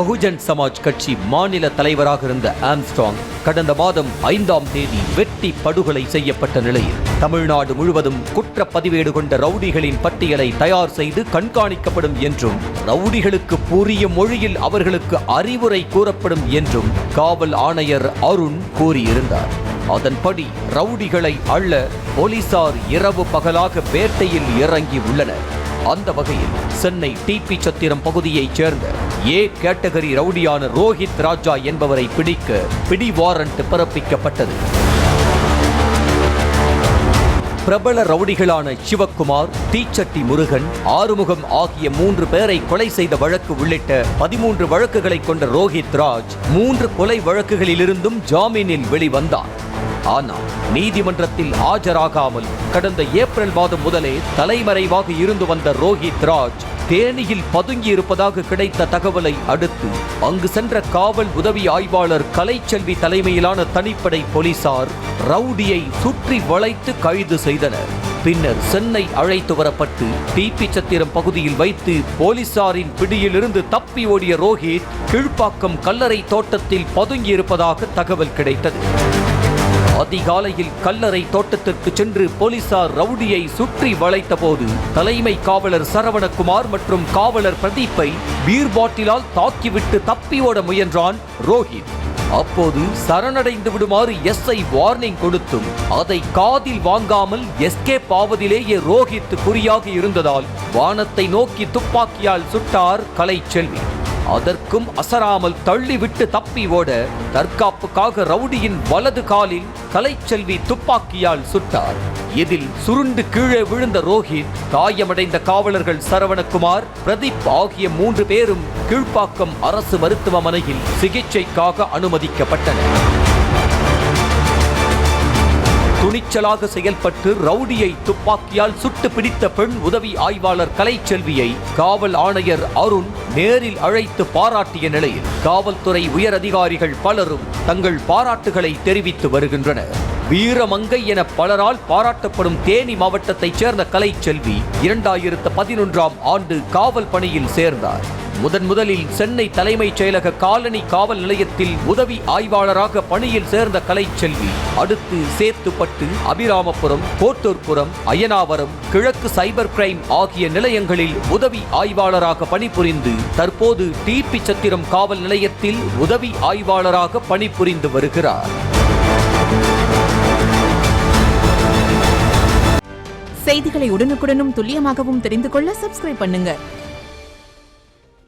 பகுஜன் சமாஜ் கட்சி மாநில தலைவராக இருந்த ஆம்ஸ்ட்ராங் கடந்த மாதம் 5ஆம் தேதி வெட்டி படுகொலை செய்யப்பட்ட நிலையில் தமிழ்நாடு முழுவதும் குற்றப்பதிவேடு கொண்ட ரவுடிகளின் பட்டியலை தயார் செய்து கண்காணிக்கப்படும் என்றும் ரவுடிகளுக்கு புரியும் மொழியில் அவர்களுக்கு அறிவுரை கூறப்படும் என்றும் காவல் ஆணையர் அருண் கூறியிருந்தார். அதன்படி ரவுடிகளை அள்ள போலீசார் இரவு பகலாக வேட்டையில் இறங்கி உள்ளனர். அந்த வகையில் சென்னை டிபி சத்திரம் பகுதியைச் சேர்ந்த ஏ கேட்டகரி ரவுடியான ரோஹித் ராஜா என்பவரை பிடிக்க பிடி வாரண்ட் பிறப்பிக்கப்பட்டது. பிரபல ரவுடிகளான சிவக்குமார், தீச்சட்டி முருகன், ஆறுமுகம் ஆகிய 3 பேரை கொலை செய்த வழக்கு உள்ளிட்ட 13 வழக்குகளை கொண்ட ரோஹித் ராஜ் 3 கொலை வழக்குகளிலிருந்தும் ஜாமீனில் வெளிவந்தார். ஆனால் நீதிமன்றத்தில் ஆஜராகாமல் கடந்த ஏப்ரல் மாதம் முதலே தலைமறைவாக இருந்து வந்த ரோஹித் ராஜ் தேனியில் பதுங்கி இருப்பதாக கிடைத்த தகவலை அடுத்து அங்கு சென்ற காவல் உதவி ஆய்வாளர் கலைச்செல்வி தலைமையிலான தனிப்படை போலீசார் ரவுடியை சுற்றி வளைத்து கைது செய்தனர். பின்னர் சென்னை அழைத்து வரப்பட்டு டிபி சத்திரம் பகுதியில் வைத்து போலீசாரின் பிடியிலிருந்து தப்பி ஓடிய ரோஹித் கீழ்ப்பாக்கம் கல்லறை தோட்டத்தில் பதுங்கியிருப்பதாக தகவல் கிடைத்தது. அதிகாலையில் கல்லறை தோட்டத்திற்கு சென்று போலீசார் ரவுடியை சுற்றி வளைத்த போது தலைமை காவலர் சரவணகுமார் மற்றும் காவலர் பிரதீப்பை பீர் பாட்டிலால் தாக்கிவிட்டு தப்பி ஓட முயன்றான் ரோஹித். அப்போது சரணடைந்து விடுமாறு எஸ்ஐ வார்னிங் கொடுத்தும் அதை காதில் வாங்காமல் எஸ்கேப் ஆவதிலேயே ரோஹித் குறியாக இருந்ததால் வானத்தை நோக்கி துப்பாக்கியால் சுட்டார் கலைச்செல்வி. அதற்கும் அசராமல் தள்ளிவிட்டு தப்பி ஓட தற்காப்புக்காக ரவுடியின் வலது காலில் கலைச்செல்வி துப்பாக்கியால் சுட்டார். இதில் சுருண்டு கீழே விழுந்த ரோஹித், காயமடைந்த காவலர்கள் சரவணகுமார், பிரதீப் ஆகிய 3 பேரும் கீழ்ப்பாக்கம் அரசு மருத்துவமனையில் சிகிச்சைக்காக அனுமதிக்கப்பட்டனர். துணிச்சலாக செயல்பட்டு ரவுடியை துப்பாக்கியால் சுட்டு பிடித்த பெண் உதவி ஆய்வாளர் கலைச்செல்வியை காவல் ஆணையர் அருண் நேரில் அழைத்து பாராட்டிய நிலையில் காவல்துறை உயர் அதிகாரிகள் பலரும் தங்கள் பாராட்டுகளை தெரிவித்து வருகின்றனர். வீரமங்கை என பலரால் பாராட்டப்படும் தேனி மாவட்டத்தைச் சேர்ந்த கலைச்செல்வி 2011ஆம் ஆண்டு காவல் பணியில் சேர்ந்தார். முதலில் சென்னை தலைமைச் செயலக காலனி காவல் நிலையத்தில் உதவி ஆய்வாளராக பணியில் சேர்ந்த கலைச்செல்வி அடுத்து சேத்துப்பட்டு, அபிராமபுரம், கோட்டூர்புரம், அயனாவரம், கிழக்கு சைபர் கிரைம் ஆகிய நிலையங்களில் உதவி ஆய்வாளராக பணிபுரிந்து தற்போது டிபி சத்திரம் காவல் நிலையத்தில் உதவி ஆய்வாளராக பணிபுரிந்து வருகிறார். செய்திகளை உடனுக்குடனும் துல்லியமாகவும் தெரிந்து கொள்ள சப்ஸ்கிரைப் பண்ணுங்க.